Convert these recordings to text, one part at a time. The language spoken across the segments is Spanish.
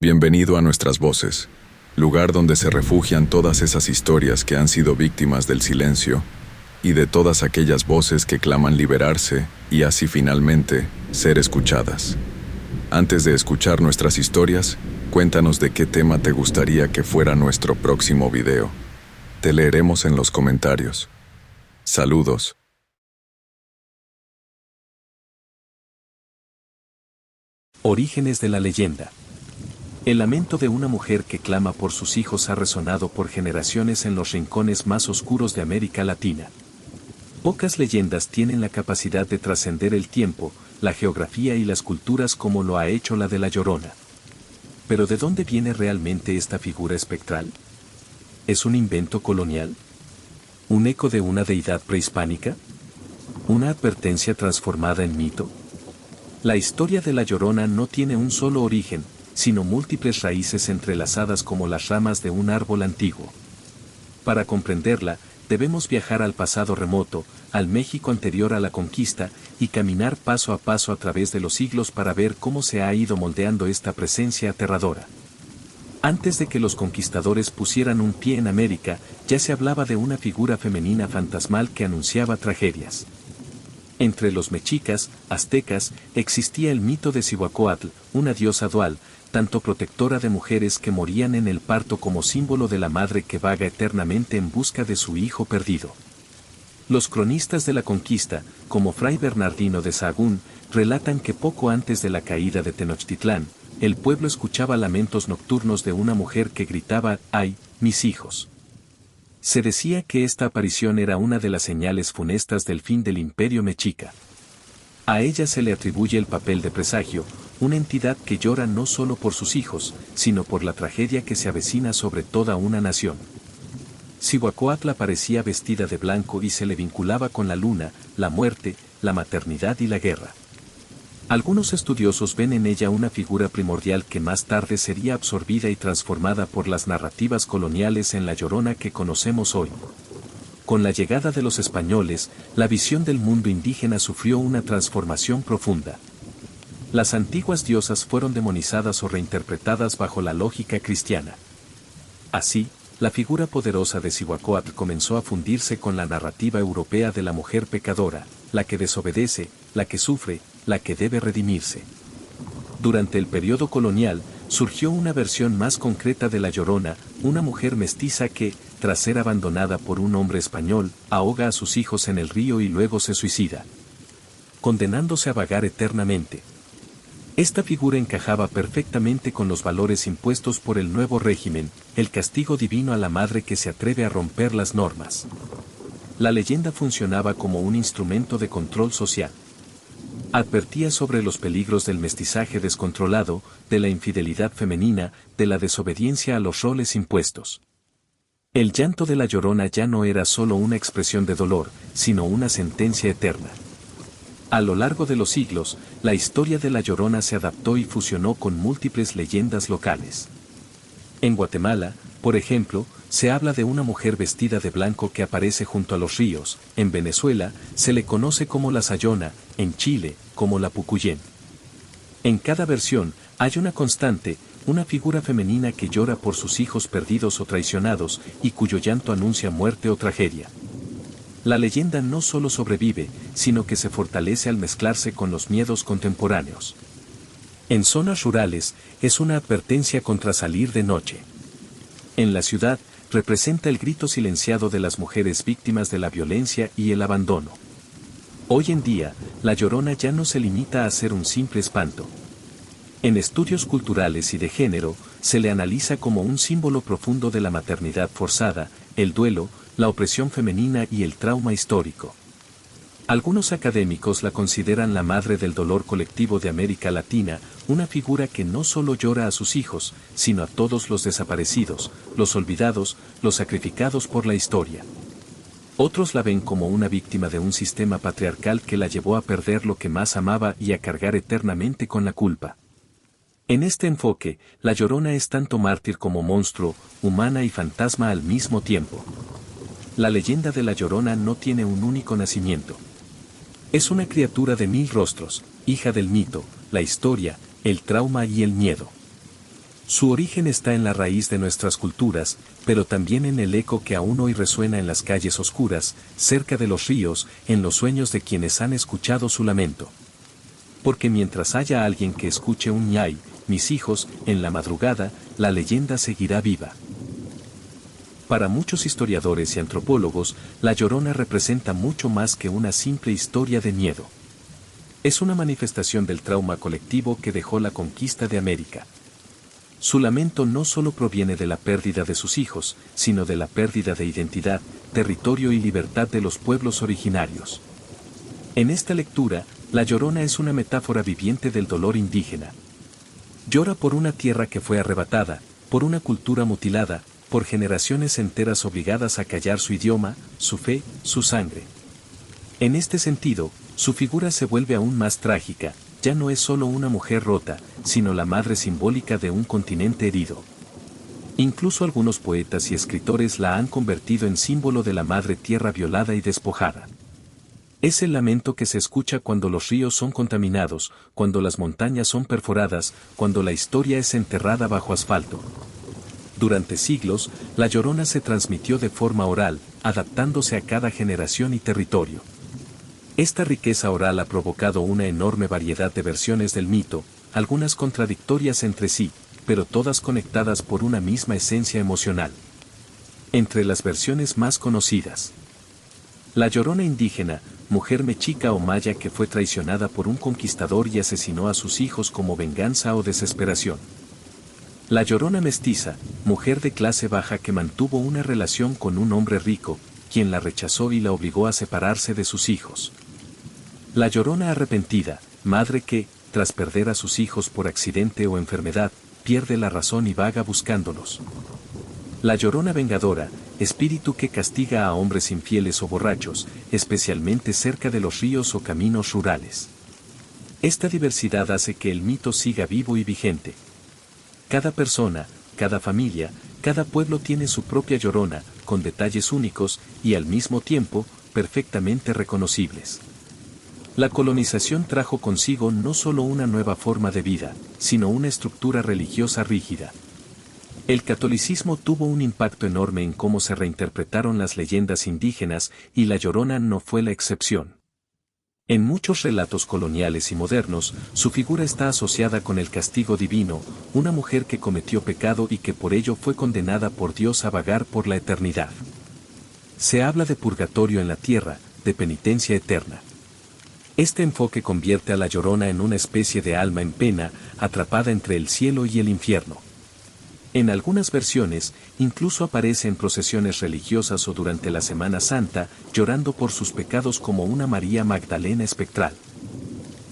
Bienvenido a Nuestras Voces, lugar donde se refugian todas esas historias que han sido víctimas del silencio y de todas aquellas voces que claman liberarse y así finalmente ser escuchadas. Antes de escuchar nuestras historias, cuéntanos de qué tema te gustaría que fuera nuestro próximo video. Te leeremos en los comentarios. Saludos. Orígenes de la leyenda. El lamento de una mujer que clama por sus hijos ha resonado por generaciones en los rincones más oscuros de América Latina. Pocas leyendas tienen la capacidad de trascender el tiempo, la geografía y las culturas como lo ha hecho la de La Llorona. Pero ¿de dónde viene realmente esta figura espectral? ¿Es un invento colonial? ¿Un eco de una deidad prehispánica? ¿Una advertencia transformada en mito? La historia de La Llorona no tiene un solo origen, sino múltiples raíces entrelazadas como las ramas de un árbol antiguo. Para comprenderla, debemos viajar al pasado remoto, al México anterior a la conquista, y caminar paso a paso a través de los siglos para ver cómo se ha ido moldeando esta presencia aterradora. Antes de que los conquistadores pusieran un pie en América, ya se hablaba de una figura femenina fantasmal que anunciaba tragedias. Entre los mexicas, aztecas, existía el mito de Cihuacóatl, una diosa dual, tanto protectora de mujeres que morían en el parto como símbolo de la madre que vaga eternamente en busca de su hijo perdido. Los cronistas de la conquista, como Fray Bernardino de Sahagún, relatan que poco antes de la caída de Tenochtitlán, el pueblo escuchaba lamentos nocturnos de una mujer que gritaba: ¡ay, mis hijos! Se decía que esta aparición era una de las señales funestas del fin del imperio mexica. A ella se le atribuye el papel de presagio, una entidad que llora no solo por sus hijos, sino por la tragedia que se avecina sobre toda una nación. Cihuacóatl aparecía vestida de blanco y se le vinculaba con la luna, la muerte, la maternidad y la guerra. Algunos estudiosos ven en ella una figura primordial que más tarde sería absorbida y transformada por las narrativas coloniales en La Llorona que conocemos hoy. Con la llegada de los españoles, la visión del mundo indígena sufrió una transformación profunda. Las antiguas diosas fueron demonizadas o reinterpretadas bajo la lógica cristiana. Así, la figura poderosa de Cihuacóatl comenzó a fundirse con la narrativa europea de la mujer pecadora, la que desobedece, la que sufre, la que debe redimirse. Durante el periodo colonial, surgió una versión más concreta de La Llorona, una mujer mestiza que, tras ser abandonada por un hombre español, ahoga a sus hijos en el río y luego se suicida, condenándose a vagar eternamente. Esta figura encajaba perfectamente con los valores impuestos por el nuevo régimen, el castigo divino a la madre que se atreve a romper las normas. La leyenda funcionaba como un instrumento de control social. Advertía sobre los peligros del mestizaje descontrolado, de la infidelidad femenina, de la desobediencia a los roles impuestos. El llanto de La Llorona ya no era solo una expresión de dolor, sino una sentencia eterna. A lo largo de los siglos, la historia de La Llorona se adaptó y fusionó con múltiples leyendas locales. En Guatemala, por ejemplo, se habla de una mujer vestida de blanco que aparece junto a los ríos. En Venezuela, se le conoce como la Sayona, en Chile, como la Pucuyén. En cada versión, hay una constante, una figura femenina que llora por sus hijos perdidos o traicionados, y cuyo llanto anuncia muerte o tragedia. La leyenda no solo sobrevive, sino que se fortalece al mezclarse con los miedos contemporáneos. En zonas rurales, es una advertencia contra salir de noche. En la ciudad, representa el grito silenciado de las mujeres víctimas de la violencia y el abandono. Hoy en día, La Llorona ya no se limita a ser un simple espanto. En estudios culturales y de género, se le analiza como un símbolo profundo de la maternidad forzada, el duelo, la opresión femenina y el trauma histórico. Algunos académicos la consideran la madre del dolor colectivo de América Latina, una figura que no solo llora a sus hijos, sino a todos los desaparecidos, los olvidados, los sacrificados por la historia. Otros la ven como una víctima de un sistema patriarcal que la llevó a perder lo que más amaba y a cargar eternamente con la culpa. En este enfoque, La Llorona es tanto mártir como monstruo, humana y fantasma al mismo tiempo. La leyenda de La Llorona no tiene un único nacimiento. Es una criatura de 1000 rostros, hija del mito, la historia, el trauma y el miedo. Su origen está en la raíz de nuestras culturas, pero también en el eco que aún hoy resuena en las calles oscuras, cerca de los ríos, en los sueños de quienes han escuchado su lamento. Porque mientras haya alguien que escuche un ñay, mis hijos, en la madrugada, la leyenda seguirá viva. Para muchos historiadores y antropólogos, La Llorona representa mucho más que una simple historia de miedo. Es una manifestación del trauma colectivo que dejó la conquista de América. Su lamento no solo proviene de la pérdida de sus hijos, sino de la pérdida de identidad, territorio y libertad de los pueblos originarios. En esta lectura, La Llorona es una metáfora viviente del dolor indígena. Llora por una tierra que fue arrebatada, por una cultura mutilada, por generaciones enteras obligadas a callar su idioma, su fe, su sangre. En este sentido, su figura se vuelve aún más trágica. Ya no es solo una mujer rota, sino la madre simbólica de un continente herido. Incluso algunos poetas y escritores la han convertido en símbolo de la madre tierra violada y despojada. Es el lamento que se escucha cuando los ríos son contaminados, cuando las montañas son perforadas, cuando la historia es enterrada bajo asfalto. Durante siglos, La Llorona se transmitió de forma oral, adaptándose a cada generación y territorio. Esta riqueza oral ha provocado una enorme variedad de versiones del mito, algunas contradictorias entre sí, pero todas conectadas por una misma esencia emocional. Entre las versiones más conocidas: La Llorona indígena, mujer mexica o maya que fue traicionada por un conquistador y asesinó a sus hijos como venganza o desesperación. La Llorona mestiza, mujer de clase baja que mantuvo una relación con un hombre rico, quien la rechazó y la obligó a separarse de sus hijos. La Llorona arrepentida, madre que, tras perder a sus hijos por accidente o enfermedad, pierde la razón y vaga buscándolos. La Llorona vengadora, espíritu que castiga a hombres infieles o borrachos, especialmente cerca de los ríos o caminos rurales. Esta diversidad hace que el mito siga vivo y vigente. Cada persona, cada familia, cada pueblo tiene su propia Llorona, con detalles únicos y al mismo tiempo, perfectamente reconocibles. La colonización trajo consigo no solo una nueva forma de vida, sino una estructura religiosa rígida. El catolicismo tuvo un impacto enorme en cómo se reinterpretaron las leyendas indígenas y La Llorona no fue la excepción. En muchos relatos coloniales y modernos, su figura está asociada con el castigo divino, una mujer que cometió pecado y que por ello fue condenada por Dios a vagar por la eternidad. Se habla de purgatorio en la tierra, de penitencia eterna. Este enfoque convierte a La Llorona en una especie de alma en pena, atrapada entre el cielo y el infierno. En algunas versiones, incluso aparece en procesiones religiosas o durante la Semana Santa, llorando por sus pecados como una María Magdalena espectral.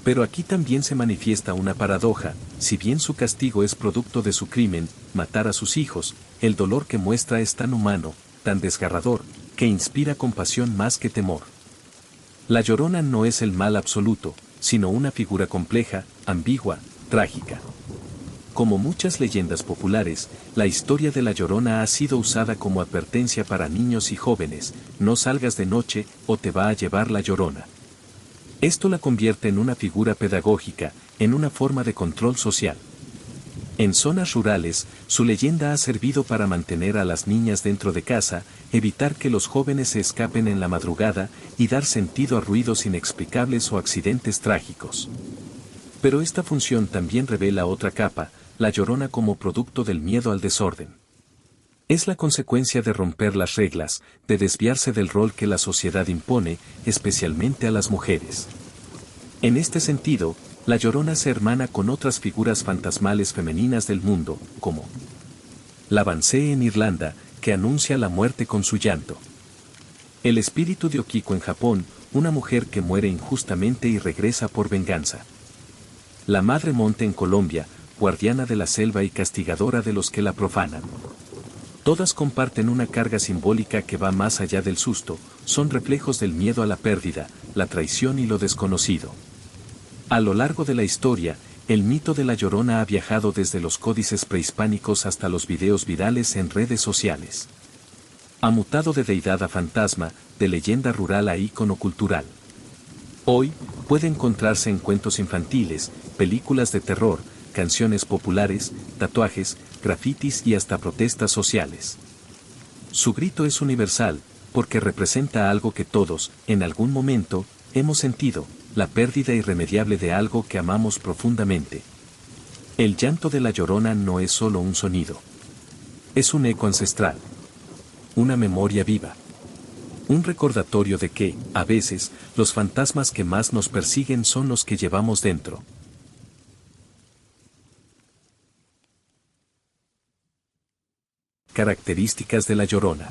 Pero aquí también se manifiesta una paradoja: si bien su castigo es producto de su crimen, matar a sus hijos, el dolor que muestra es tan humano, tan desgarrador, que inspira compasión más que temor. La Llorona no es el mal absoluto, sino una figura compleja, ambigua, trágica. Como muchas leyendas populares, la historia de La Llorona ha sido usada como advertencia para niños y jóvenes: no salgas de noche o te va a llevar la Llorona. Esto la convierte en una figura pedagógica, en una forma de control social. En zonas rurales, su leyenda ha servido para mantener a las niñas dentro de casa, evitar que los jóvenes se escapen en la madrugada y dar sentido a ruidos inexplicables o accidentes trágicos. Pero esta función también revela otra capa: La Llorona como producto del miedo al desorden. Es la consecuencia de romper las reglas, de desviarse del rol que la sociedad impone, especialmente a las mujeres. En este sentido, La Llorona se hermana con otras figuras fantasmales femeninas del mundo, como la Banshee en Irlanda, que anuncia la muerte con su llanto. El espíritu de Okiko en Japón, una mujer que muere injustamente y regresa por venganza. La Madre Monte en Colombia, guardiana de la selva y castigadora de los que la profanan. Todas comparten una carga simbólica que va más allá del susto, son reflejos del miedo a la pérdida, la traición y lo desconocido. A lo largo de la historia, el mito de La Llorona ha viajado desde los códices prehispánicos hasta los videos virales en redes sociales. Ha mutado de deidad a fantasma, de leyenda rural a ícono cultural. Hoy, puede encontrarse en cuentos infantiles, películas de terror, canciones populares, tatuajes, grafitis y hasta protestas sociales. Su grito es universal, porque representa algo que todos, en algún momento, hemos sentido, la pérdida irremediable de algo que amamos profundamente. El llanto de la Llorona no es solo un sonido. Es un eco ancestral. Una memoria viva. Un recordatorio de que, a veces, los fantasmas que más nos persiguen son los que llevamos dentro. Características de la Llorona.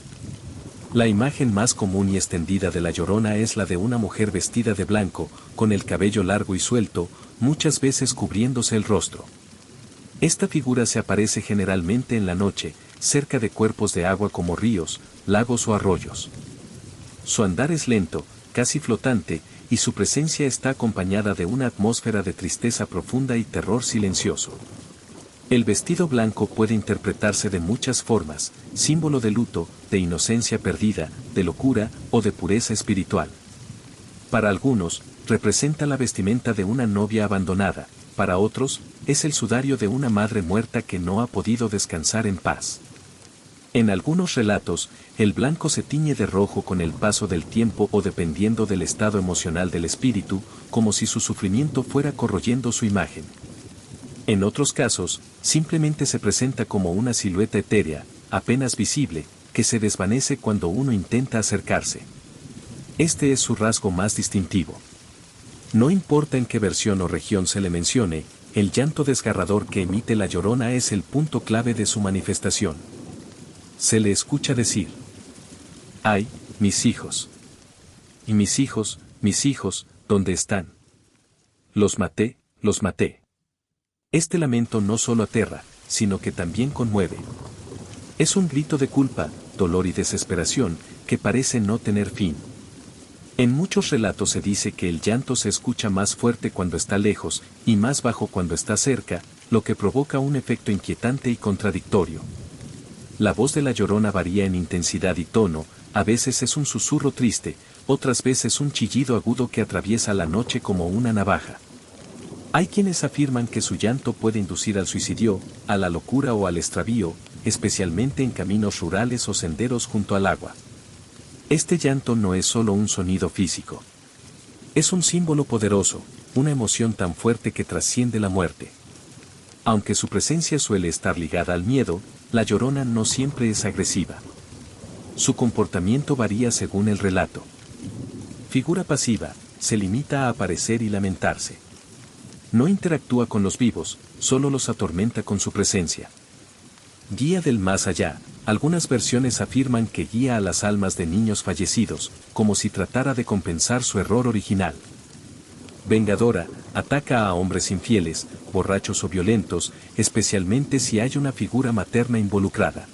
La imagen más común y extendida de la Llorona es la de una mujer vestida de blanco, con el cabello largo y suelto, muchas veces cubriéndose el rostro. Esta figura se aparece generalmente en la noche, cerca de cuerpos de agua como ríos, lagos o arroyos. Su andar es lento, casi flotante, y su presencia está acompañada de una atmósfera de tristeza profunda y terror silencioso. El vestido blanco puede interpretarse de muchas formas, símbolo de luto, de inocencia perdida, de locura o de pureza espiritual. Para algunos, representa la vestimenta de una novia abandonada, para otros, es el sudario de una madre muerta que no ha podido descansar en paz. En algunos relatos, el blanco se tiñe de rojo con el paso del tiempo o dependiendo del estado emocional del espíritu, como si su sufrimiento fuera corroyendo su imagen. En otros casos, simplemente se presenta como una silueta etérea, apenas visible, que se desvanece cuando uno intenta acercarse. Este es su rasgo más distintivo. No importa en qué versión o región se le mencione, el llanto desgarrador que emite la Llorona es el punto clave de su manifestación. Se le escucha decir: ¡ay, mis hijos! Y mis hijos, ¿dónde están? Los maté, los maté. Este lamento no solo aterra, sino que también conmueve. Es un grito de culpa, dolor y desesperación, que parece no tener fin. En muchos relatos se dice que el llanto se escucha más fuerte cuando está lejos, y más bajo cuando está cerca, lo que provoca un efecto inquietante y contradictorio. La voz de la Llorona varía en intensidad y tono, a veces es un susurro triste, otras veces un chillido agudo que atraviesa la noche como una navaja. Hay quienes afirman que su llanto puede inducir al suicidio, a la locura o al extravío, especialmente en caminos rurales o senderos junto al agua. Este llanto no es solo un sonido físico. Es un símbolo poderoso, una emoción tan fuerte que trasciende la muerte. Aunque su presencia suele estar ligada al miedo, la Llorona no siempre es agresiva. Su comportamiento varía según el relato. Figura pasiva, se limita a aparecer y lamentarse. No interactúa con los vivos, solo los atormenta con su presencia. Guía del más allá. Algunas versiones afirman que guía a las almas de niños fallecidos, como si tratara de compensar su error original. Vengadora, ataca a hombres infieles, borrachos o violentos, especialmente si hay una figura materna involucrada.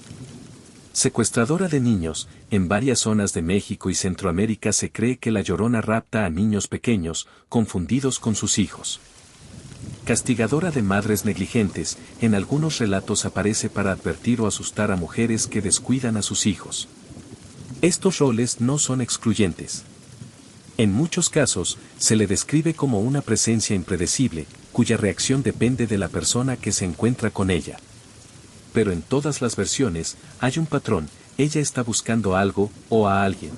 Secuestradora de niños, en varias zonas de México y Centroamérica se cree que la Llorona rapta a niños pequeños, confundidos con sus hijos. Castigadora de madres negligentes, en algunos relatos aparece para advertir o asustar a mujeres que descuidan a sus hijos. Estos roles no son excluyentes. En muchos casos, se le describe como una presencia impredecible, cuya reacción depende de la persona que se encuentra con ella. Pero en todas las versiones, hay un patrón, ella está buscando algo, o a alguien.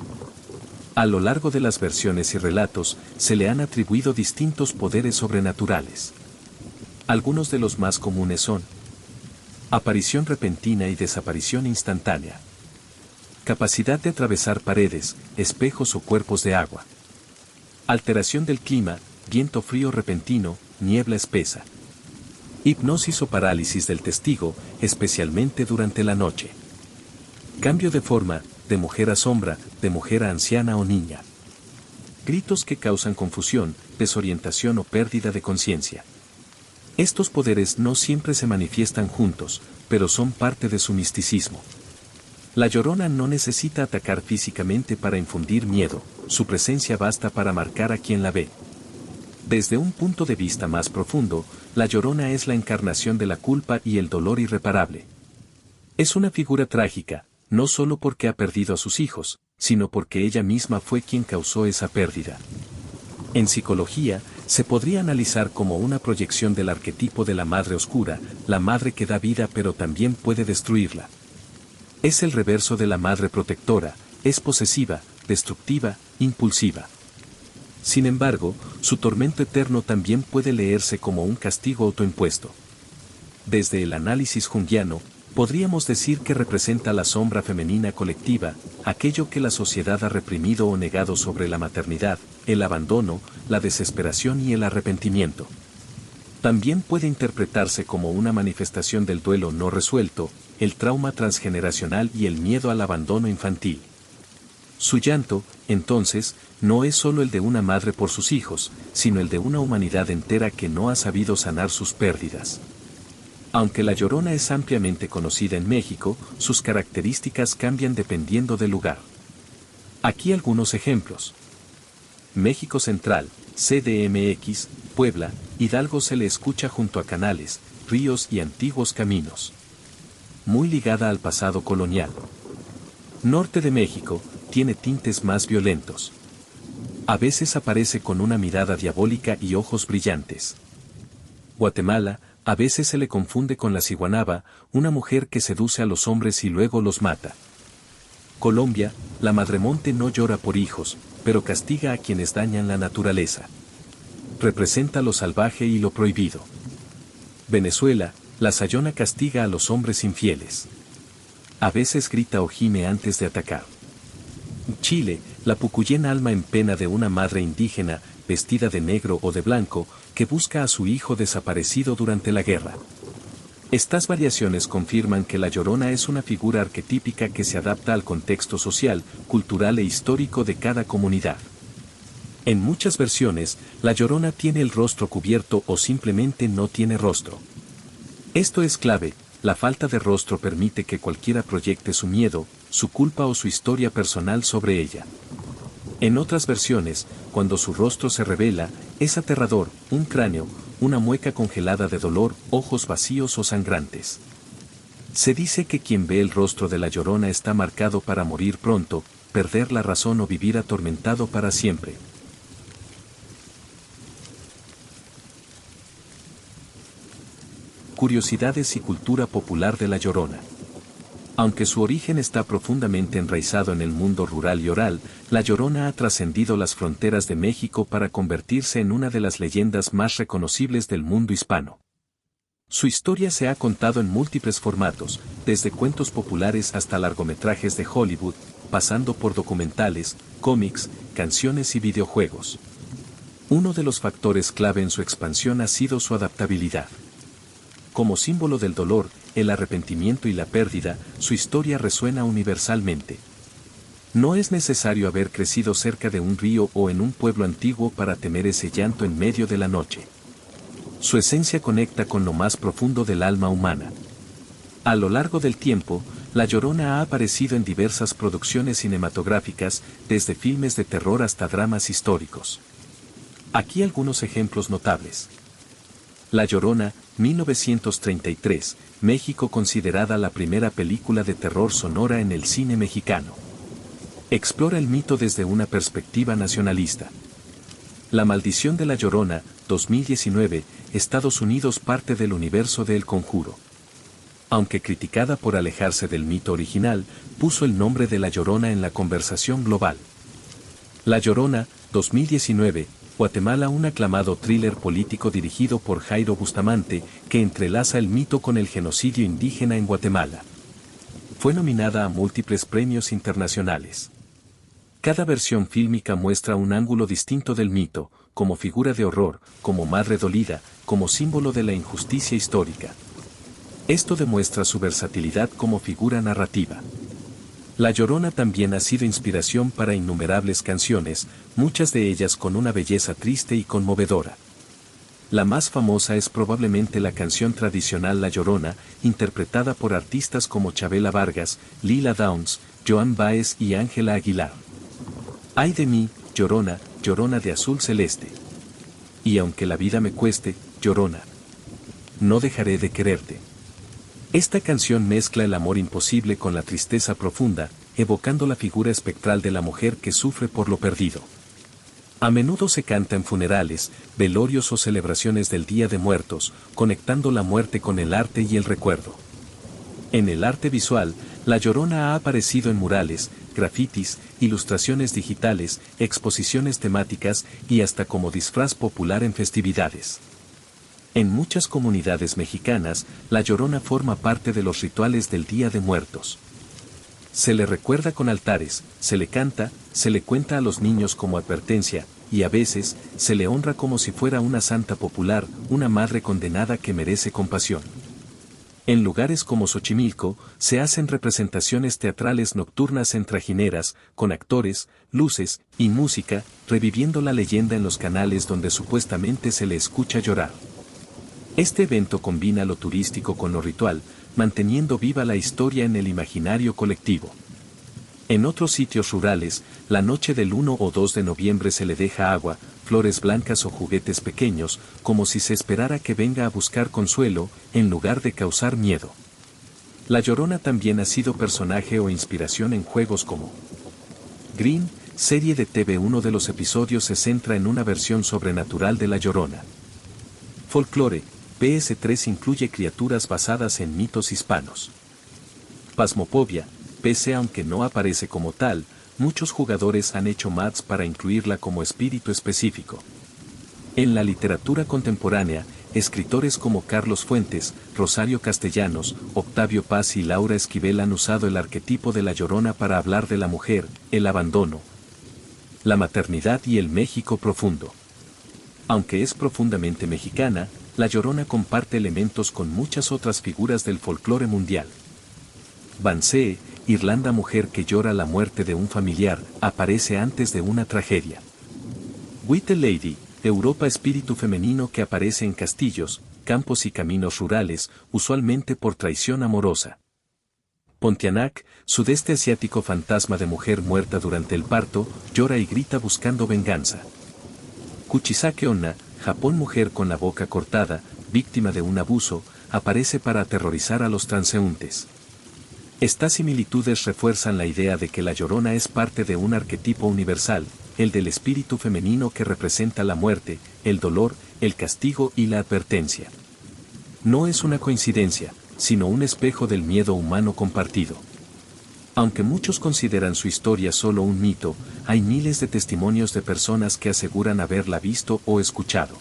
A lo largo de las versiones y relatos, se le han atribuido distintos poderes sobrenaturales. Algunos de los más comunes son: aparición repentina y desaparición instantánea. Capacidad de atravesar paredes, espejos o cuerpos de agua. Alteración del clima, viento frío repentino, niebla espesa. Hipnosis o parálisis del testigo, especialmente durante la noche. Cambio de forma, de mujer a sombra, de mujer a anciana o niña. Gritos que causan confusión, desorientación o pérdida de conciencia. Estos poderes no siempre se manifiestan juntos, pero son parte de su misticismo. La Llorona no necesita atacar físicamente para infundir miedo, su presencia basta para marcar a quien la ve. Desde un punto de vista más profundo, la Llorona es la encarnación de la culpa y el dolor irreparable. Es una figura trágica, no solo porque ha perdido a sus hijos, sino porque ella misma fue quien causó esa pérdida. En psicología, Se podría analizar como una proyección del arquetipo de la madre oscura, la madre que da vida pero también puede destruirla. Es el reverso de la madre protectora, es posesiva, destructiva, impulsiva. Sin embargo, su tormento eterno también puede leerse como un castigo autoimpuesto. Desde el análisis junguiano, podríamos decir que representa la sombra femenina colectiva, aquello que la sociedad ha reprimido o negado sobre la maternidad, el abandono, la desesperación y el arrepentimiento. También puede interpretarse como una manifestación del duelo no resuelto, el trauma transgeneracional y el miedo al abandono infantil. Su llanto, entonces, no es solo el de una madre por sus hijos, sino el de una humanidad entera que no ha sabido sanar sus pérdidas. Aunque la Llorona es ampliamente conocida en México, sus características cambian dependiendo del lugar. Aquí algunos ejemplos. México Central, CDMX, Puebla, Hidalgo se le escucha junto a canales, ríos y antiguos caminos. Muy ligada al pasado colonial. Norte de México, tiene tintes más violentos. A veces aparece con una mirada diabólica y ojos brillantes. Guatemala, a veces se le confunde con la ciguanaba, una mujer que seduce a los hombres y luego los mata. Colombia, la Madremonte no llora por hijos, pero castiga a quienes dañan la naturaleza. Representa lo salvaje y lo prohibido. Venezuela, la Sayona castiga a los hombres infieles. A veces grita o gime antes de atacar. Chile, la Pucuyén alma en pena de una madre indígena, vestida de negro o de blanco, que busca a su hijo desaparecido durante la guerra. Estas variaciones confirman que la Llorona es una figura arquetípica que se adapta al contexto social, cultural e histórico de cada comunidad. En muchas versiones, la Llorona tiene el rostro cubierto o simplemente no tiene rostro. Esto es clave, la falta de rostro permite que cualquiera proyecte su miedo, su culpa o su historia personal sobre ella. En otras versiones, cuando su rostro se revela, es aterrador, un cráneo, una mueca congelada de dolor, ojos vacíos o sangrantes. Se dice que quien ve el rostro de la Llorona está marcado para morir pronto, perder la razón o vivir atormentado para siempre. Curiosidades y cultura popular de la Llorona. Aunque su origen está profundamente enraizado en el mundo rural y oral, la Llorona ha trascendido las fronteras de México para convertirse en una de las leyendas más reconocibles del mundo hispano. Su historia se ha contado en múltiples formatos, desde cuentos populares hasta largometrajes de Hollywood, pasando por documentales, cómics, canciones y videojuegos. Uno de los factores clave en su expansión ha sido su adaptabilidad. Como símbolo del dolor, el arrepentimiento y la pérdida, su historia resuena universalmente. No es necesario haber crecido cerca de un río o en un pueblo antiguo para temer ese llanto en medio de la noche. Su esencia conecta con lo más profundo del alma humana. A lo largo del tiempo, La Llorona ha aparecido en diversas producciones cinematográficas, desde filmes de terror hasta dramas históricos. Aquí algunos ejemplos notables. La Llorona, 1933, México, considerada la primera película de terror sonora en el cine mexicano. Explora el mito desde una perspectiva nacionalista. La Maldición de la Llorona, 2019, Estados Unidos, parte del universo de El Conjuro. Aunque criticada por alejarse del mito original, puso el nombre de La Llorona en la conversación global. La Llorona, 2019, Guatemala, un aclamado thriller político dirigido por Jairo Bustamante, que entrelaza el mito con el genocidio indígena en Guatemala. Fue nominada a múltiples premios internacionales. Cada versión fílmica muestra un ángulo distinto del mito, como figura de horror, como madre dolida, como símbolo de la injusticia histórica. Esto demuestra su versatilidad como figura narrativa. La Llorona también ha sido inspiración para innumerables canciones, muchas de ellas con una belleza triste y conmovedora. La más famosa es probablemente la canción tradicional La Llorona, interpretada por artistas como Chabela Vargas, Lila Downs, Joan Baez y Ángela Aguilar. Ay de mí, Llorona, Llorona de azul celeste. Y aunque la vida me cueste, Llorona, no dejaré de quererte. Esta canción mezcla el amor imposible con la tristeza profunda, evocando la figura espectral de la mujer que sufre por lo perdido. A menudo se canta en funerales, velorios o celebraciones del Día de Muertos, conectando la muerte con el arte y el recuerdo. En el arte visual, La Llorona ha aparecido en murales, grafitis, ilustraciones digitales, exposiciones temáticas y hasta como disfraz popular en festividades. En muchas comunidades mexicanas, La Llorona forma parte de los rituales del Día de Muertos. Se le recuerda con altares, se le canta, se le cuenta a los niños como advertencia, y a veces, se le honra como si fuera una santa popular, una madre condenada que merece compasión. En lugares como Xochimilco, se hacen representaciones teatrales nocturnas en trajineras, con actores, luces y música, reviviendo la leyenda en los canales donde supuestamente se le escucha llorar. Este evento combina lo turístico con lo ritual, manteniendo viva la historia en el imaginario colectivo. En otros sitios rurales, la noche del 1 o 2 de noviembre se le deja agua, flores blancas o juguetes pequeños, como si se esperara que venga a buscar consuelo, en lugar de causar miedo. La Llorona también ha sido personaje o inspiración en juegos como Green, serie de TV. Uno de los episodios se centra en una versión sobrenatural de La Llorona. Folklore, PS3 incluye criaturas basadas en mitos hispanos. Phasmophobia, PC. Aunque no aparece como tal, muchos jugadores han hecho mods para incluirla como espíritu específico. En la literatura contemporánea, escritores como Carlos Fuentes, Rosario Castellanos, Octavio Paz y Laura Esquivel han usado el arquetipo de La Llorona para hablar de la mujer, el abandono, la maternidad y el México profundo. Aunque es profundamente mexicana, La Llorona comparte elementos con muchas otras figuras del folclore mundial. Banshee, Irlanda. Mujer que llora la muerte de un familiar, aparece antes de una tragedia. White Lady, Europa. Espíritu femenino que aparece en castillos, campos y caminos rurales, usualmente por traición amorosa. Pontianak, Sudeste asiático. Fantasma de mujer muerta durante el parto, llora y grita buscando venganza. Kuchisake Onna, Japón. Mujer con la boca cortada, víctima de un abuso, aparece para aterrorizar a los transeúntes. Estas similitudes refuerzan la idea de que La Llorona es parte de un arquetipo universal, el del espíritu femenino que representa la muerte, el dolor, el castigo y la advertencia. No es una coincidencia, sino un espejo del miedo humano compartido. Aunque muchos consideran su historia solo un mito, hay miles de testimonios de personas que aseguran haberla visto o escuchado.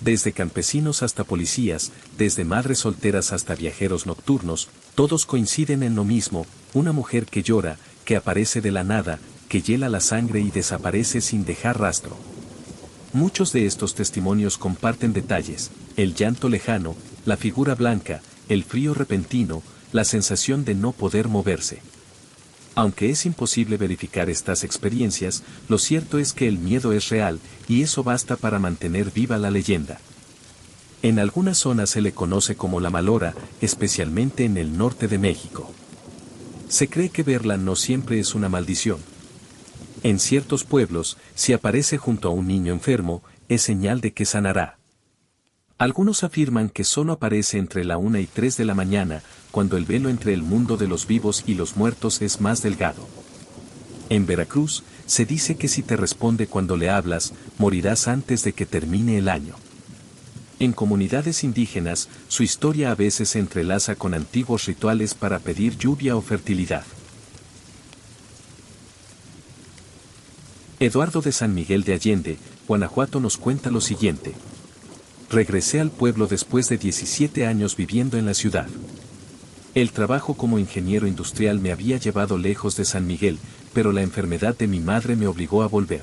Desde campesinos hasta policías, desde madres solteras hasta viajeros nocturnos, todos coinciden en lo mismo: una mujer que llora, que aparece de la nada, que hiela la sangre y desaparece sin dejar rastro. Muchos de estos testimonios comparten detalles: el llanto lejano, la figura blanca, el frío repentino, la sensación de no poder moverse. Aunque es imposible verificar estas experiencias, lo cierto es que el miedo es real, y eso basta para mantener viva la leyenda. En algunas zonas se le conoce como la Malora, especialmente en el norte de México. Se cree que verla no siempre es una maldición. En ciertos pueblos, si aparece junto a un niño enfermo, es señal de que sanará. Algunos afirman que solo aparece entre la 1 y 3 de la mañana, cuando el velo entre el mundo de los vivos y los muertos es más delgado. En Veracruz, se dice que si te responde cuando le hablas, morirás antes de que termine el año. En comunidades indígenas, su historia a veces se entrelaza con antiguos rituales para pedir lluvia o fertilidad. Eduardo de San Miguel de Allende, Guanajuato nos cuenta lo siguiente. Regresé al pueblo después de 17 años viviendo en la ciudad. El trabajo como ingeniero industrial me había llevado lejos de San Miguel, pero la enfermedad de mi madre me obligó a volver.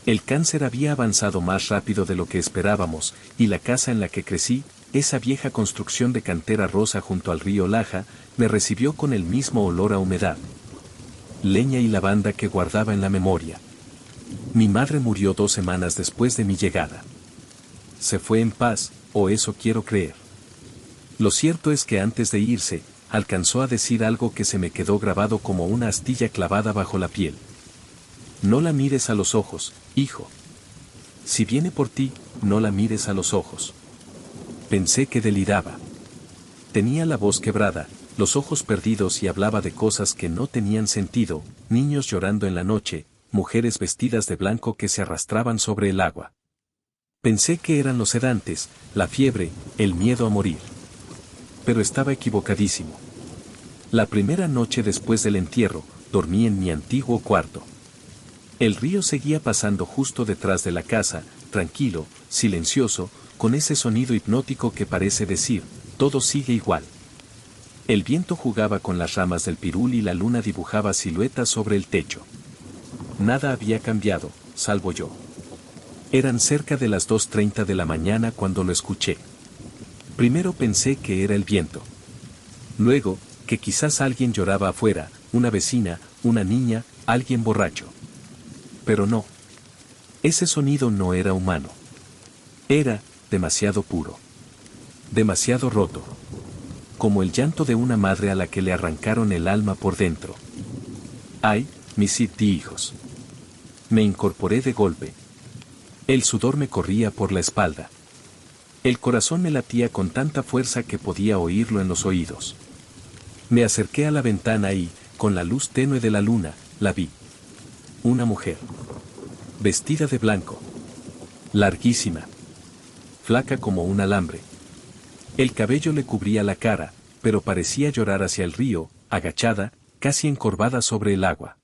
El cáncer había avanzado más rápido de lo que esperábamos, y la casa en la que crecí, esa vieja construcción de cantera rosa junto al río Laja, me recibió con el mismo olor a humedad, leña y lavanda que guardaba en la memoria. Mi madre murió 2 semanas después de mi llegada. Se fue en paz, o eso quiero creer. Lo cierto es que antes de irse, alcanzó a decir algo que se me quedó grabado como una astilla clavada bajo la piel. No la mires a los ojos, hijo. Si viene por ti, no la mires a los ojos. Pensé que deliraba. Tenía la voz quebrada, los ojos perdidos y hablaba de cosas que no tenían sentido: niños llorando en la noche, mujeres vestidas de blanco que se arrastraban sobre el agua. Pensé que eran los sedantes, la fiebre, el miedo a morir. Pero estaba equivocadísimo. La primera noche después del entierro, dormí en mi antiguo cuarto. El río seguía pasando justo detrás de la casa, tranquilo, silencioso, con ese sonido hipnótico que parece decir, todo sigue igual. El viento jugaba con las ramas del pirul y la luna dibujaba siluetas sobre el techo. Nada había cambiado, salvo yo. Eran cerca de las 2:30 de la mañana cuando lo escuché. Primero pensé que era el viento. Luego, que quizás alguien lloraba afuera, una vecina, una niña, alguien borracho. Pero no. Ese sonido no era humano. Era demasiado puro. Demasiado roto. Como el llanto de una madre a la que le arrancaron el alma por dentro. ¡Ay, mis 7 hijos! Me incorporé de golpe. El sudor me corría por la espalda. El corazón me latía con tanta fuerza que podía oírlo en los oídos. Me acerqué a la ventana y, con la luz tenue de la luna, la vi. Una mujer. Vestida de blanco. Larguísima. Flaca como un alambre. El cabello le cubría la cara, pero parecía llorar hacia el río, agachada, casi encorvada sobre el agua.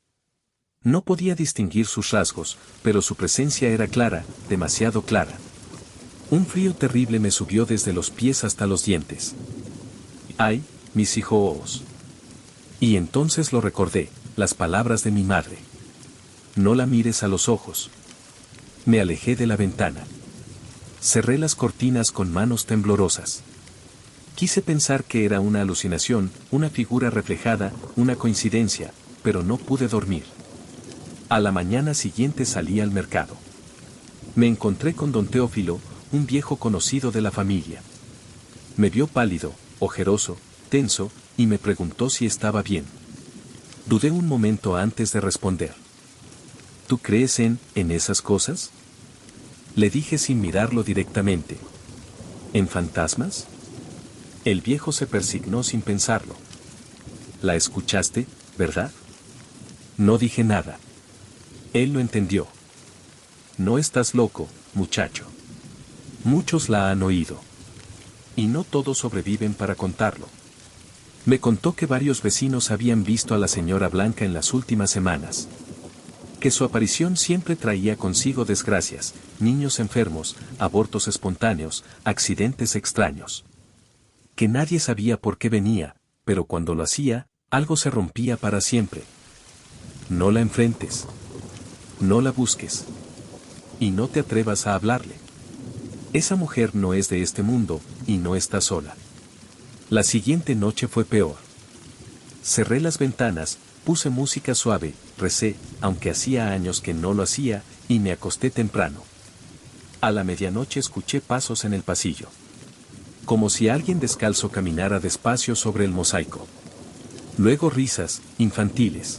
No podía distinguir sus rasgos, pero su presencia era clara, demasiado clara. Un frío terrible me subió desde los pies hasta los dientes. ¡Ay, mis hijos! Y entonces lo recordé, las palabras de mi madre. No la mires a los ojos. Me alejé de la ventana. Cerré las cortinas con manos temblorosas. Quise pensar que era una alucinación, una figura reflejada, una coincidencia, pero no pude dormir. A la mañana siguiente salí al mercado. Me encontré con don Teófilo, un viejo conocido de la familia. Me vio pálido, ojeroso, tenso, y me preguntó si estaba bien. Dudé un momento antes de responder. ¿Tú crees en esas cosas? Le dije sin mirarlo directamente. ¿En fantasmas? El viejo se persignó sin pensarlo. ¿La escuchaste, verdad? No dije nada. Él lo entendió. No estás loco, muchacho. Muchos la han oído. Y no todos sobreviven para contarlo. Me contó que varios vecinos habían visto a la señora Blanca en las últimas semanas. Que su aparición siempre traía consigo desgracias, niños enfermos, abortos espontáneos, accidentes extraños. Que nadie sabía por qué venía, pero cuando lo hacía, algo se rompía para siempre. No la enfrentes. No la busques. Y no te atrevas a hablarle. Esa mujer no es de este mundo, y no está sola. La siguiente noche fue peor. Cerré las ventanas, puse música suave, recé, aunque hacía años que no lo hacía, y me acosté temprano. A la medianoche escuché pasos en el pasillo. Como si alguien descalzo caminara despacio sobre el mosaico. Luego risas, infantiles.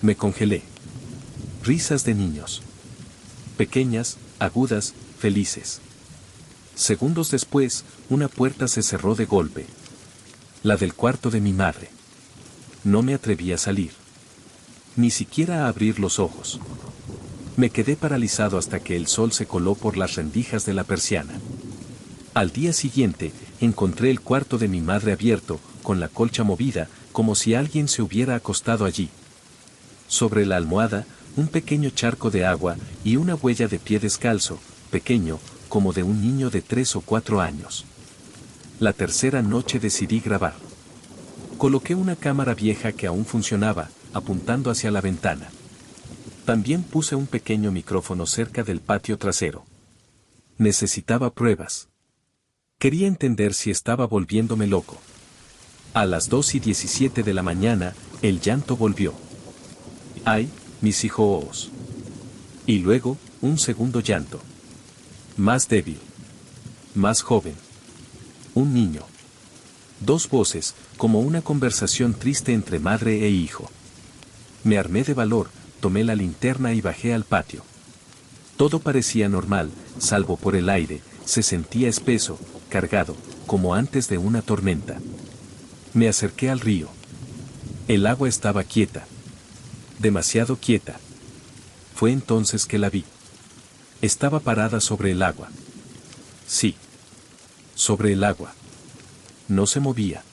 Me congelé. Risas de niños. Pequeñas, agudas, felices. Segundos después, una puerta se cerró de golpe. La del cuarto de mi madre. No me atreví a salir. Ni siquiera a abrir los ojos. Me quedé paralizado hasta que el sol se coló por las rendijas de la persiana. Al día siguiente, encontré el cuarto de mi madre abierto, con la colcha movida, como si alguien se hubiera acostado allí. Sobre la almohada, un pequeño charco de agua y una huella de pie descalzo, pequeño, como de un niño de 3 o 4 años. La tercera noche decidí grabar. Coloqué una cámara vieja que aún funcionaba, apuntando hacia la ventana. También puse un pequeño micrófono cerca del patio trasero. Necesitaba pruebas. Quería entender si estaba volviéndome loco. A las 2:17 de la mañana, el llanto volvió. ¡Ay, mis hijos! Y luego, un segundo llanto. Más débil. Más joven. Un niño. 2 voces, como una conversación triste entre madre e hijo. Me armé de valor, tomé la linterna y bajé al patio. Todo parecía normal, salvo por el aire, se sentía espeso, cargado, como antes de una tormenta. Me acerqué al río. El agua estaba quieta. Demasiado quieta. Fue entonces que la vi. Estaba parada sobre el agua. Sí. Sobre el agua. No se movía.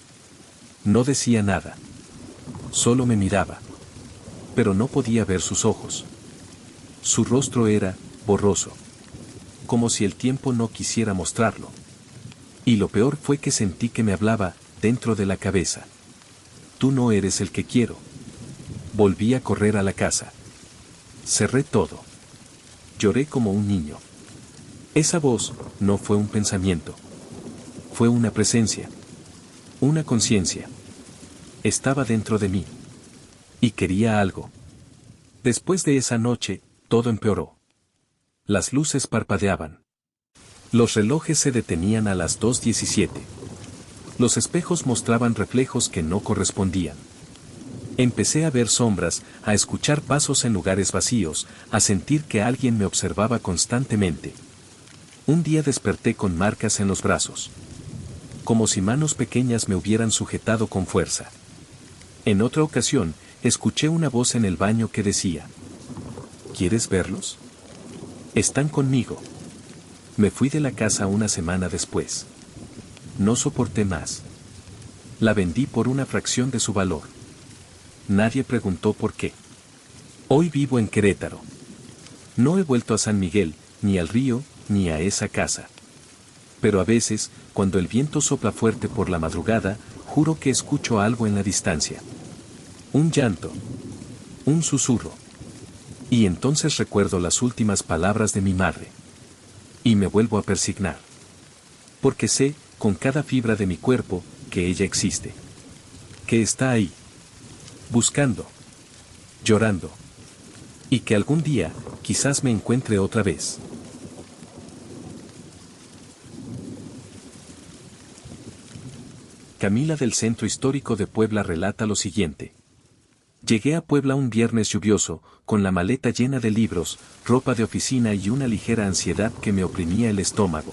No decía nada. Solo me miraba. Pero no podía ver sus ojos. Su rostro era borroso. Como si el tiempo no quisiera mostrarlo. Y lo peor fue que sentí que me hablaba dentro de la cabeza. Tú no eres el que quiero. Volví a correr a la casa. Cerré todo. Lloré como un niño. Esa voz no fue un pensamiento. Fue una presencia. Una conciencia. Estaba dentro de mí. Y quería algo. Después de esa noche, todo empeoró. Las luces parpadeaban. Los relojes se detenían a las 2:17. Los espejos mostraban reflejos que no correspondían. Empecé a ver sombras, a escuchar pasos en lugares vacíos, a sentir que alguien me observaba constantemente. Un día desperté con marcas en los brazos. Como si manos pequeñas me hubieran sujetado con fuerza. En otra ocasión, escuché una voz en el baño que decía: ¿quieres verlos? Están conmigo. Me fui de la casa una semana después. No soporté más. La vendí por una fracción de su valor. Nadie preguntó por qué. Hoy vivo en Querétaro. No he vuelto a San Miguel, ni al río, ni a esa casa. Pero a veces, cuando el viento sopla fuerte por la madrugada, juro que escucho algo en la distancia. Un llanto. Un susurro. Y entonces recuerdo las últimas palabras de mi madre. Y me vuelvo a persignar. Porque sé, con cada fibra de mi cuerpo, que ella existe. Que está ahí. Buscando. Llorando. Y que algún día, quizás me encuentre otra vez. Camila del Centro Histórico de Puebla relata lo siguiente. Llegué a Puebla un viernes lluvioso, con la maleta llena de libros, ropa de oficina y una ligera ansiedad que me oprimía el estómago.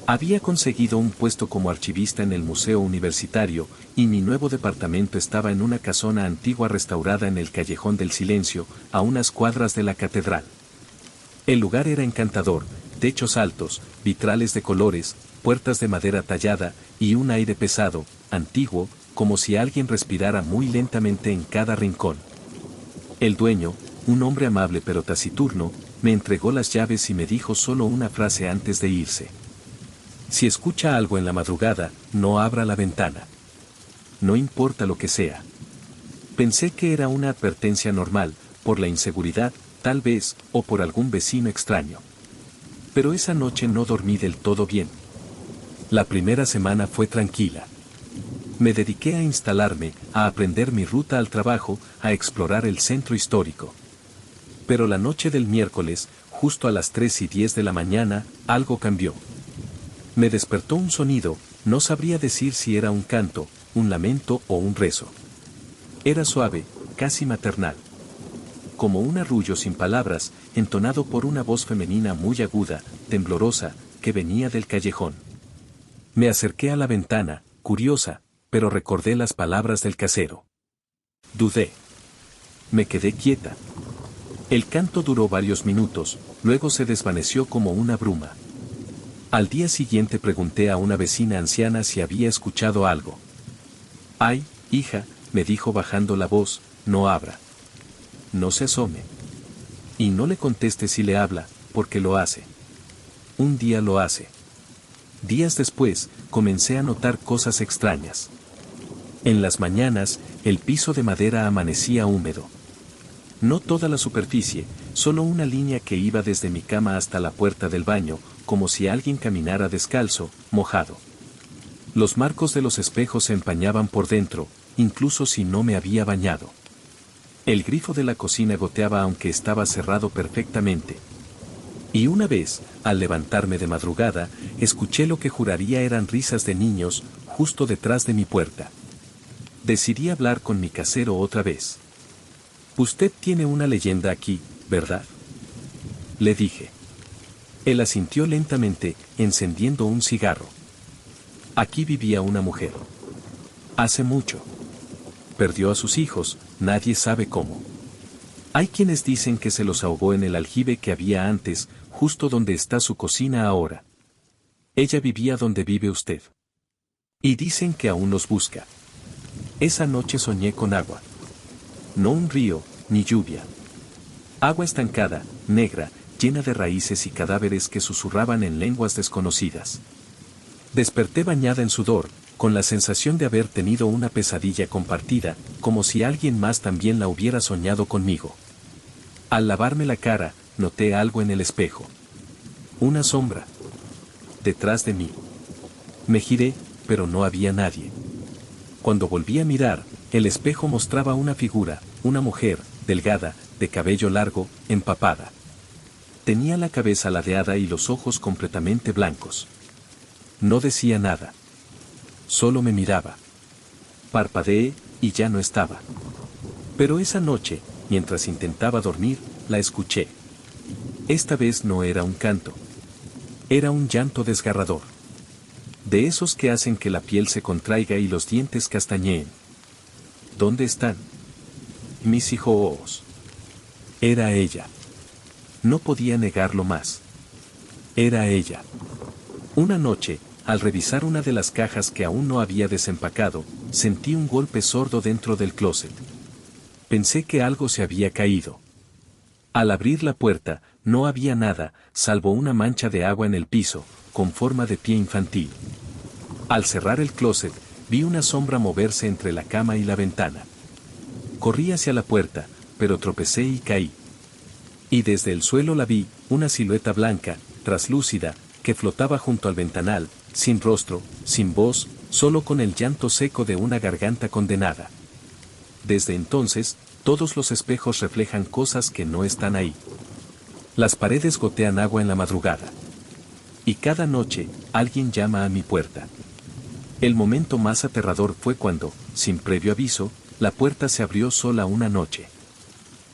Había conseguido un puesto como archivista en el Museo Universitario, y mi nuevo departamento estaba en una casona antigua restaurada en el Callejón del Silencio, a unas cuadras de la catedral. El lugar era encantador, techos altos, vitrales de colores, puertas de madera tallada, y un aire pesado, antiguo, como si alguien respirara muy lentamente en cada rincón. El dueño, un hombre amable pero taciturno, me entregó las llaves y me dijo solo una frase antes de irse. Si escucha algo en la madrugada, no abra la ventana. No importa lo que sea. Pensé que era una advertencia normal, por la inseguridad, tal vez, o por algún vecino extraño. Pero esa noche no dormí del todo bien. La primera semana fue tranquila. Me dediqué a instalarme, a aprender mi ruta al trabajo, a explorar el centro histórico. Pero la noche del miércoles, justo a las 3:10 de la mañana, algo cambió. Me despertó un sonido, no sabría decir si era un canto, un lamento o un rezo. Era suave, casi maternal. Como un arrullo sin palabras, entonado por una voz femenina muy aguda, temblorosa, que venía del callejón. Me acerqué a la ventana, curiosa, pero recordé las palabras del casero. Dudé. Me quedé quieta. El canto duró varios minutos, luego se desvaneció como una bruma. Al día siguiente pregunté a una vecina anciana si había escuchado algo. Ay, hija, me dijo bajando la voz, no abra. No se asome. Y no le conteste si le habla, porque lo hace. Un día lo hace. Días después, comencé a notar cosas extrañas. En las mañanas, el piso de madera amanecía húmedo. No toda la superficie, solo una línea que iba desde mi cama hasta la puerta del baño, como si alguien caminara descalzo, mojado. Los marcos de los espejos se empañaban por dentro, incluso si no me había bañado. El grifo de la cocina goteaba aunque estaba cerrado perfectamente. Y una vez, al levantarme de madrugada, escuché lo que juraría eran risas de niños, justo detrás de mi puerta. Decidí hablar con mi casero otra vez. Usted tiene una leyenda aquí, ¿verdad? Le dije. Él asintió lentamente, encendiendo un cigarro. Aquí vivía una mujer. Hace mucho. Perdió a sus hijos, nadie sabe cómo. Hay quienes dicen que se los ahogó en el aljibe que había antes, justo donde está su cocina ahora. Ella vivía donde vive usted. Y dicen que aún los busca. Esa noche soñé con agua. No un río, ni lluvia. Agua estancada, negra, llena de raíces y cadáveres que susurraban en lenguas desconocidas. Desperté bañada en sudor, con la sensación de haber tenido una pesadilla compartida, como si alguien más también la hubiera soñado conmigo. Al lavarme la cara, noté algo en el espejo. Una sombra. Detrás de mí. Me giré, pero no había nadie. Cuando volví a mirar, el espejo mostraba una figura, una mujer, delgada, de cabello largo, empapada. Tenía la cabeza ladeada y los ojos completamente blancos. No decía nada. Solo me miraba. Parpadeé, y ya no estaba. Pero esa noche, mientras intentaba dormir, la escuché. Esta vez no era un canto. Era un llanto desgarrador. De esos que hacen que la piel se contraiga y los dientes castañeen. ¿Dónde están mis hijos? Era ella. No podía negarlo más. Era ella. Una noche, al revisar una de las cajas que aún no había desempacado, sentí un golpe sordo dentro del closet. Pensé que algo se había caído. Al abrir la puerta, no había nada, salvo una mancha de agua en el piso, con forma de pie infantil. Al cerrar el closet, vi una sombra moverse entre la cama y la ventana. Corrí hacia la puerta, pero tropecé y caí. Y desde el suelo la vi, una silueta blanca, traslúcida, que flotaba junto al ventanal, sin rostro, sin voz, solo con el llanto seco de una garganta condenada. Desde entonces, todos los espejos reflejan cosas que no están ahí. Las paredes gotean agua en la madrugada. Y cada noche, alguien llama a mi puerta. El momento más aterrador fue cuando, sin previo aviso, la puerta se abrió sola una noche.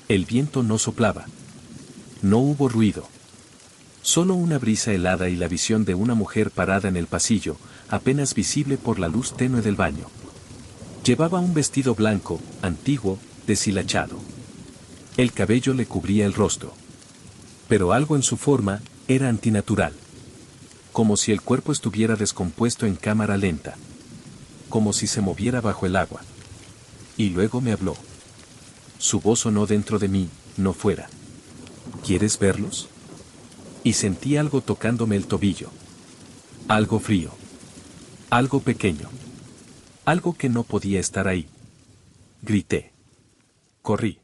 El viento no soplaba. No hubo ruido. Solo una brisa helada y la visión de una mujer parada en el pasillo, apenas visible por la luz tenue del baño. Llevaba un vestido blanco, antiguo, deshilachado. El cabello le cubría el rostro. Pero algo en su forma era antinatural. Como si el cuerpo estuviera descompuesto en cámara lenta. Como si se moviera bajo el agua. Y luego me habló. Su voz sonó dentro de mí, no fuera. ¿Quieres verlos? Y sentí algo tocándome el tobillo. Algo frío. Algo pequeño. Algo que no podía estar ahí. Grité. Corrí.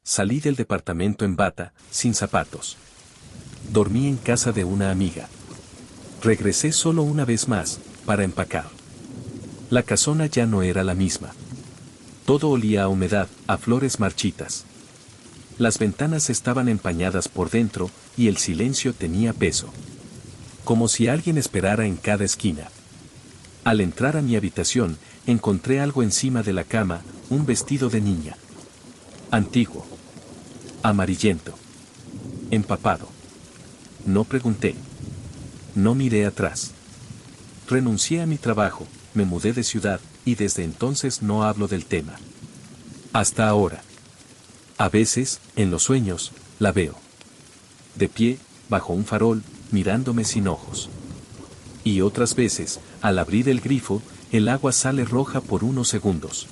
Salí del departamento en bata, sin zapatos. Dormí en casa de una amiga. Regresé solo una vez más, para empacar. La casona ya no era la misma. Todo olía a humedad, a flores marchitas. Las ventanas estaban empañadas por dentro, y el silencio tenía peso. Como si alguien esperara en cada esquina. Al entrar a mi habitación, encontré algo encima de la cama, un vestido de niña. Antiguo. Amarillento. Empapado. No pregunté. No miré atrás. Renuncié a mi trabajo, me mudé de ciudad, y desde entonces no hablo del tema. Hasta ahora. A veces, en los sueños, la veo. De pie, bajo un farol, mirándome sin ojos. Y otras veces, al abrir el grifo, el agua sale roja por unos segundos.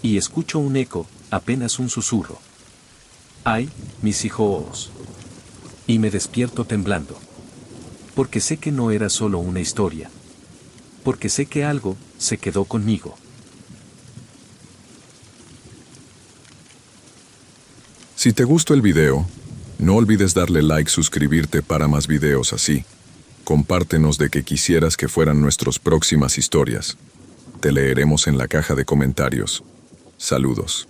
Y escucho un eco, apenas un susurro. ¡Ay, mis hijos! Y me despierto temblando. Porque sé que no era solo una historia. Porque sé que algo se quedó conmigo. Si te gustó el video, no olvides darle like, suscribirte para más videos así. Compártenos de que quisieras que fueran nuestras próximas historias. Te leeremos en la caja de comentarios. Saludos.